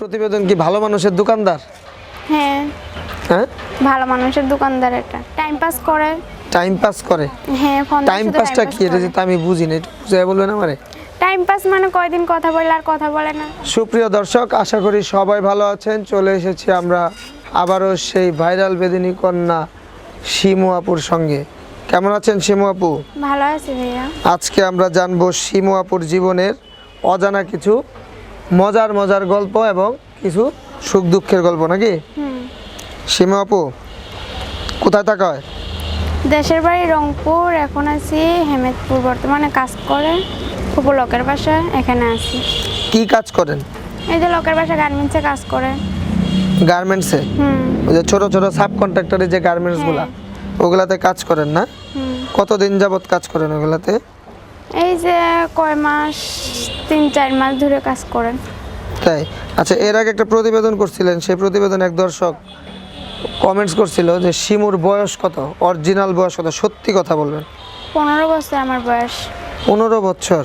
প্রতিবেদন কি ভালো মানুষের দোকানদার? হ্যাঁ হ্যাঁ, ভালো মানুষের দোকানদার। এটা টাইম পাস করে। টাইম পাস করে? হ্যাঁ, ফোন টাইম পাসটা কি? এটা যেটা আমি বুঝি না, একটু বুঝাই বলবেন আমারে। টাইম পাস মানে কয়দিন কথা বলে আর কথা বলে না। সুপ্রিয় দর্শক, আশা করি সবাই ভালো আছেন। চলে এসেছি আমরা আবারও সেই ভাইরাল বেদিনী কন্যা শিমু আপুর সঙ্গে। কেমন আছেন শিমু আপু? ভালো আছি ভাইয়া। আজকে আমরা জানবো শিমু আপুর জীবনের অজানা কিছু মজার মজার গল্প এবং কিছু সুখ দুঃখের গল্প, নাকি? শিমু আপু কোথায় থাকা হয়? দেশের বাড়ি রংপুর, এখন আছি হেমেদপুর। বর্তমানে কাজ করে ফুপু লোকের বাসায়, এখানে আছি। কি কাজ করেন? এই যে লোকের বাসায় গার্মেন্টসে কাজ করে। গার্মেন্টসে? ওই যে ছোট ছোট সাব কন্ট্রাক্টরের যে গার্মেন্টস গুলা, ওগুলাতে কাজ করেন না? কতদিন যাবত কাজ করেন ওগুলাতে? এই যে কয় মাস, 3-4 মাস ধরে কাজ করেন। তাই? আচ্ছা, এর আগে একটা প্রতিবেদন করছিলেন, সেই প্রতিবেদনে এক দর্শক কমেন্টস করছিল যে শিমুর বয়স কত, অরিজিনাল বয়স কত, সত্যি কথা বলবেন। 15 বছর আমার বয়স। 15 বছর?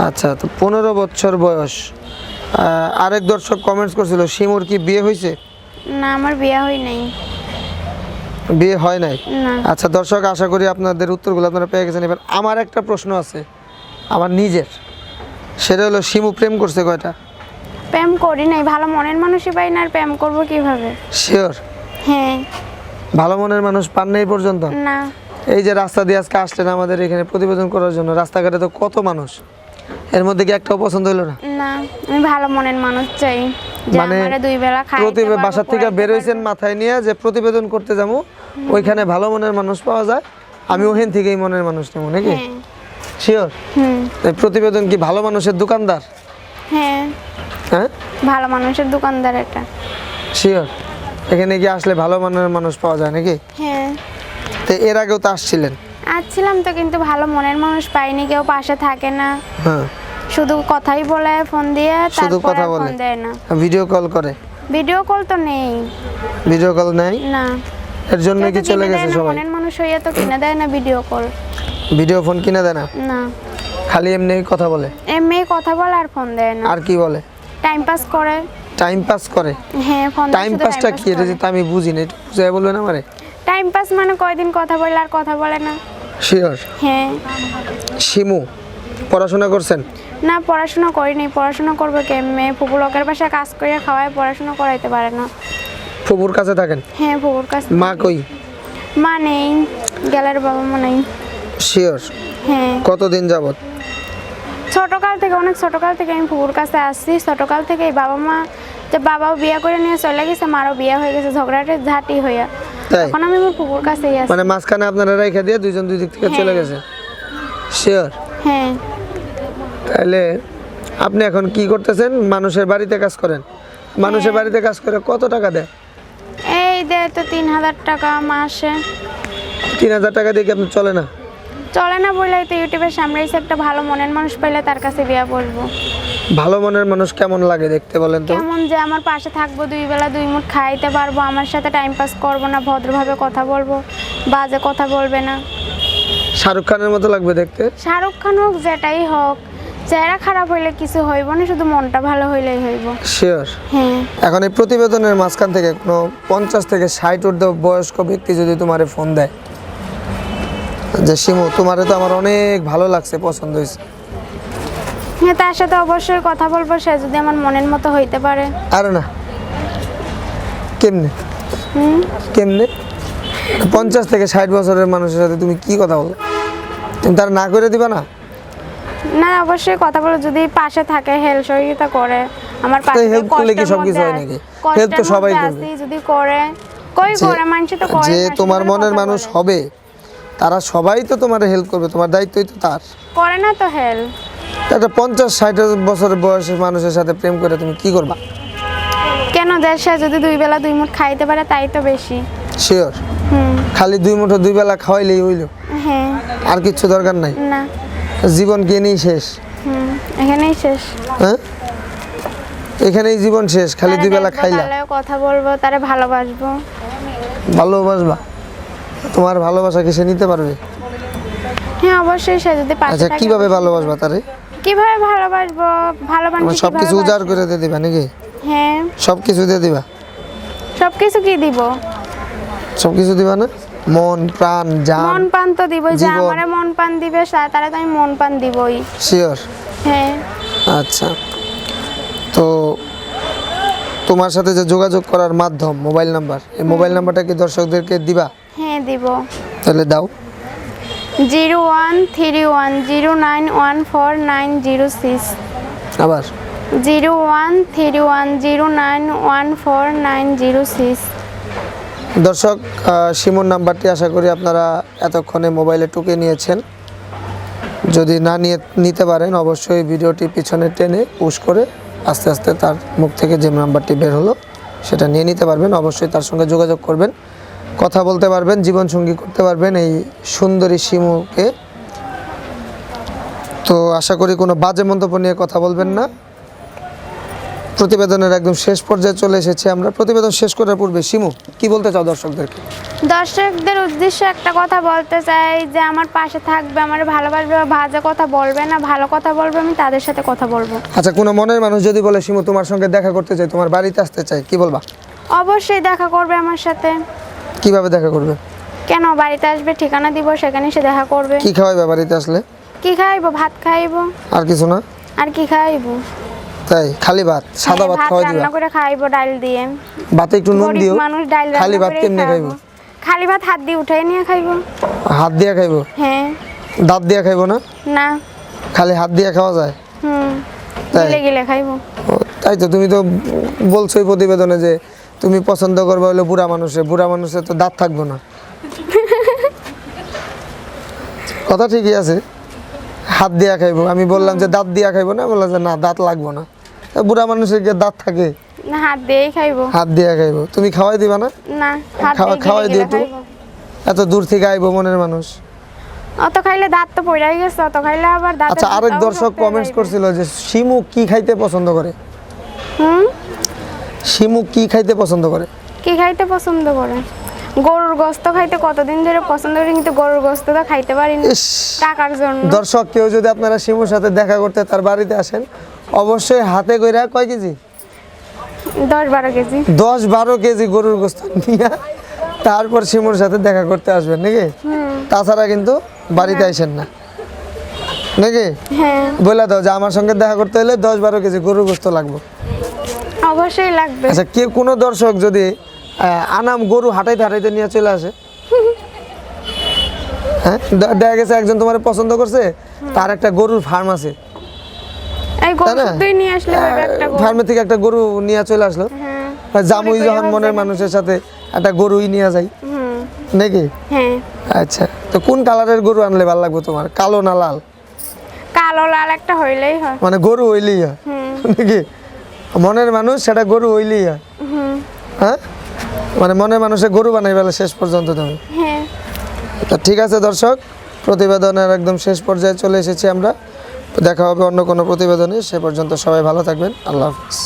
আচ্ছা, তো 15 বছর বয়স। আরেক দর্শক কমেন্টস করছিল শিমুর কি বিয়ে হয়েছে? না, আমার বিয়ে হয় নাই। বিয়ে হয় নাই? না। আচ্ছা দর্শক, আশা করি আপনাদের উত্তরগুলো আপনারা পেয়ে গেছেন। এবার আমার একটা প্রশ্ন আছে আমার নিজের, সেটা হলো শিমু প্রেম করছে কয়টা? প্রেম করি নাই, ভালো মনের মানুষই পাই না, আর প্রেম করবো কিভাবে? শিওর? হ্যাঁ। ভালো মনের মানুষ পান নাই পর্যন্ত? না। এই যে রাস্তা দিয়ে আজকে আসলেন আমাদের এখানে প্রতিবেদন করার জন্য, রাস্তাঘাটে তো কত মানুষ, এর মধ্যে কি একটাও পছন্দ হলো না? না, আমি ভালো মনের মানুষ চাই, যে মানে আমারে দুই বেলা খাইতে পারবো। বাসা থেকে বের হইছেন মাথায় নিয়ে যে প্রতিবেদন করতে যাবো, ওইখানে ভালো মনের মানুষ পাওয়া যায়, আমি ওখান থেকেই মনের মানুষ নেবো, নাকি? শিওর? এই প্রতিবেদন কি ভালো মানুষের দোকানদার? হ্যাঁ, হ্যাঁ, ভালো মানুষের দোকানদার এটা। শিওর? এখানে কি আসলে ভালো মনের মানুষ পাওয়া যায় নাকি? হ্যাঁ। তো এর আগেও তো আসছিলেন? আসছিলাম তো, কিন্তু ভালো মনের মানুষ পাইনি, কেউ পাশে থাকে না। হ্যাঁ, শুধু কথাই বলে ফোন দিয়ে, শুধু তারপর কথা আর বলে? ফোন দেয় না। ভিডিও কল করে? ভিডিও কল তো নেই। ভিডিও কল নাই? না। এর জন্য কি চলে গেছে সবাই? মনের মানুষ হইয়া তো কিনে দেয় না ভিডিও কল। ভিডিও ফোন কিনে দেয় না? না, খালি এমনি কথা বলে? এমনি কথা বলে আর ফোন দেয় না। আর কি বলে? টাইম পাস করে। টাইম পাস করে? হ্যাঁ, ফোন। টাইম পাসটা কি? এটা যেটা আমি বুঝি না, একটু বুঝাই বলবেন আমারে। টাইম পাস মানে কয়দিন কথা বলে আর কথা বলে না। শিওর? হ্যাঁ। শিমু পড়াশোনা করছেন? না, পড়াশোনা করিনি। পড়াশোনা করবে কেমনে? ফুপু লোকের বাসায় কাজ করে খাওয়ায়, পড়াশোনা করাইতে পারে না। ফুপুর কাছে থাকেন? হ্যাঁ, ফুপুর কাছে। মা কই? মা নেই, গেলের বাবা মা নেই। শিওর? হ্যাঁ। কতদিন যাবত? ছোটকাল থেকে, অনেক ছোটকাল থেকে আমি ফুপুর কাছে আসছি। ছোটকাল থেকে বাবা মা, যে বাবাও বিয়ে করে নিয়ে চলে গেছে, মারও বিয়ে হয়ে গেছে, ঝগড়াটে ঝাঁটি হইয়া। তাই? এখন আমি আমার ফুপুর কাছেই আছি। মানে মাঝখানে আপনারা রেখে দিয়ে দুইজন দুই দিক থেকে চলে গেছে? শিওর? হ্যাঁ। তাহলে আপনি এখন কি করতেছেন? মানুষের বাড়িতে কাজ করেন? মানুষের বাড়িতে কাজ করে কত টাকা দেয়? এই দেয় তো 3000 টাকা মাসে। 3000 টাকা দিয়ে কি আপনি চলে না? চলে না বললেই তো ইউটিউবের সামনে এসে একটা ভালো মনের মানুষ পাইলে তার কাছে বিয়ে বসবো। ভালো মনের মানুষ কেমন লাগে দেখতে বলেন তো? কেমন, যে আমার পাশে থাকবো, দুই বেলা দুই মুঠ খাইতে পারবো, আমার সাথে টাইম পাস করবো না, ভদ্রভাবে কথা বলবো, বাজে কথা বলবে না। শাহরুখ খানের মতো লাগবে দেখতে? শাহরুখ খান হোক, যেটাই হোক, চেহারা খারাপ হইলে কিছু হইব না, শুধু মনটা ভালো হইলেই হইব। শিওর? হ্যাঁ। এখন এই প্রতিবেদনের মাঝখান থেকে কোনো 50 থেকে 60 ঊর্ধ্ব বয়স্ক ব্যক্তি যদি তোমারে ফোন দেয় যে শিমু তোমারে তো আমার অনেক ভালো লাগছে, পছন্দ হয়েছে, হ্যাঁ, তার সাথে অবশ্যই কথা বলবো, সে যদি আমার মনের মতো হইতে পারে। আরে না, কেমনে? কেমনে 50 থেকে 60 বছরের মানুষের সাথে তুমি কি কথা বলো? তুমি তার না করে দিবা না? না, অবশ্যই কথা বলে, যদি পাশে থাকে, হেল্প সহযোগিতা করে আমার পাশে। হেল্প করলে কি সবকিছু হয় নাকি? হেল্প তো সবাই করবে। যদি করে, কই করে, মানুষ তো করে। যে তোমার মনের মানুষ হবে তারা সবাই তো তোমার হেল্প করবে, তোমার দায়িত্বই তো তার। করে না তো হেল্প। একটা 50-60 বছরের বয়সের মানুষের সাথে প্রেম করে তুমি কি করবা? কেন, দেশে যদি দুই বেলা দুই মুঠ খাইতে পারে তাই তো বেশি। শিওর? খালি দুই মুঠো দুই বেলা খাওয়াইলেই হইল? হ্যাঁ। আর কিচ্ছু দরকার নাই? না। জীবন কি নেই শেষ? এখানেই শেষ। হ্যাঁ, এখানেই জীবন শেষ, খালি দুই বেলা খাইলা? কথা বলবো, তারে ভালোবাসবো। ভালোবাসবা? তোমার ভালোবাসা কি সে নিতে পারবে? হ্যাঁ, অবশ্যই, সে যদি পাশে আচ্ছা, থাকে। কিভাবে ভালোবাসবা তারে? কিভাবে ভালোবাসবো? ভালোবাসবো সবকিছু উজাড় করে দিয়ে দিবা নাকি? হ্যাঁ। সব কিছু দিয়ে দিবা? সব কিছু কি দিব? সব কিছু দিবা না? মন প্রাণ জান মন পান তো দিবই, যে জীবন। আমারে মন পান দিবে তারা তো আমি মন পান দিবই। শিওর? হ্যাঁ। আচ্ছা, তো তোমার সাথে যে যোগাযোগ করার মাধ্যম মোবাইল নাম্বার, এই মোবাইল নাম্বারটা কি দর্শকদেরকে দিবা? হ্যাঁ দিব। তাহলে দাও। 0131091496। আবার 0131091496। দর্শক, শিমুর নাম্বারটি আশা করি আপনারা এতক্ষণে মোবাইলে টুকে নিয়েছেন। যদি না নিতে পারেন অবশ্যই ভিডিওটি পিছনে টেনে পুশ করে আস্তে আস্তে তার মুখ থেকে যে নাম্বারটি বের হলো সেটা নিয়ে নিতে পারবেন। অবশ্যই তার সঙ্গে যোগাযোগ করবেন, কথা বলতে পারবেন, জীবনসঙ্গী করতে পারবেন এই সুন্দরী শিমুকে। তো আশা করি কোনো বাজে মন্তব্য নিয়ে কথা বলবেন না। প্রতিবেদনের একদম শেষ পর্যায়ে চলে এসেছি আমরা। প্রতিবেদন শেষ করার পূর্বে শিমু কি বলতে চাও দর্শকদেরকে? দর্শকদের উদ্দেশ্যে একটা কথা বলতে চাই, যে আমার পাশে থাকবে, আমার ভালোবাসবে, বাজে কথা বলবে না, ভালো কথা বলবে, আমি তাদের সাথে কথা বলবো। আচ্ছা, কোনো মনের মানুষ যদি বলে শিমু তোমার সঙ্গে দেখা করতে চাই, তোমার বাড়িতে আসতে চাই, কি বলবা? অবশ্যই দেখা করবে আমার সাথে। কিভাবে দেখা করবে? কেন, বাড়িতে আসবে, ঠিকানা দিব, সেখানে সে দেখা করবে। কি খাওয়াইবা বাড়িতে আসলে? কি খাইবো? ভাত খাইবো। আর কিছু না? আর কি খাইবো? তাই খালি ভাত, সাদা ভাত ভাত খাওয়াই দিবা? রান্না করে খাইবো ডাল দিয়ে। ভাতে একটু নুন গরিব দিও। মানুষ ডাল খালি রান্না ভাত করে কেমনে খাইবো? খালি ভাত হাত দিয়ে উঠাই নিয়ে খাইবো। হাত দিয়ে খাইবো? হ্যাঁ। দাঁত দিয়ে খাইবো না? না। খালি হাত দিয়ে খাওয়া যায়? তাই? গিলে গিলে খাইবো। ও, তাই তো তুমি তো বলছোই প্রতিবেদনে যে তুমি পছন্দ করবে হলো বুড়া মানুষের তো দাঁত থাকবো না। কথা ঠিকই আছে, হাত দিয়া খাইবো। আমি বললাম যে দাঁত দিয়া খাইবো না, বললাম যে না দাঁত লাগবো না। তা বুড়া মানুষের কি দাঁত থাকে? না, হাত দিয়েই খাইবো। হাত দিয়া খাইবো। তুমি খাওয়াই দিবা না? না, হাত খাওয়াই দিয়ে দিও গিলে একটু। খাইবো। এত দূর থেকে আইবো মনের মানুষ। অত খাইলে দাঁত তো পড়াই গেছে, অত খাইলে আবার দাঁত। আচ্ছা, আরেক দর্শক কমেন্টস করছিল যে শিমু কি খাইতে পছন্দ করে? শিমু কি খাইতে পছন্দ করে? কি খাইতে পছন্দ করে? গরুর গোস্ত খাইতে কতদিন ধরে পছন্দ করি, কিন্তু গরুর গোস্ত তো খাইতে পারি না ইস, টাকার জন্য। দর্শক কেউ যদি আপনারা শিমুর সাথে দেখা করতে তার বাড়িতে আসেন, অবশ্যই হাতে কইরা কয় কেজি? 10-12 কেজি। 10-12 কেজি গরুর গোস্ত নিয়ে তারপর শিমুর সাথে দেখা করতে আসবেন নাকি? তাছাড়া কিন্তু বাড়িতে আসেন না নাকি? হ্যাঁ, বলে দাও যে আমার সঙ্গে দেখা করতে হলে 10-12 কেজি গরুর গোস্ত লাগবে। অবশ্যই লাগবে। আচ্ছা, কেউ কোনো দর্শক যদি আনাম গরু হাঁটাইতে হাঁটাইতে নিয়ে চলে আসে, হ্যাঁ, দেখা গেছে একজন তোমার পছন্দ করছে, তার একটা গরুর ফার্ম আছে, এই গরু তাই না? দুই নিয়ে আসলে হবে একটা গরু। ফার্মে থেকে একটা গরু নিয়ে চলে আসলো, হ্যাঁ। জামুই যখন মনের মানুষের সাথে একটা গরুই নিয়ে যায় নাকি? হ্যাঁ। আচ্ছা, তো কোন কালারের গরু আনলে ভালো লাগবে তোমার, কালো না লাল? কালো লাল একটা হইলেই হয়। মানে গরু হইলেই হয় নাকি? মনের মানুষ সেটা গরু হইলেই হয়। হ্যাঁ, মানে মনের মানুষের গরু বানাই ফেলে শেষ পর্যন্ত তুমি। হ্যাঁ। তো ঠিক আছে দর্শক, প্রতিবেদনের একদম শেষ পর্যায়ে চলে এসেছি আমরা। দেখা হবে অন্য কোনো প্রতিবেদনে। সে পর্যন্ত সবাই ভালো থাকবেন। আল্লাহ হাফিজ।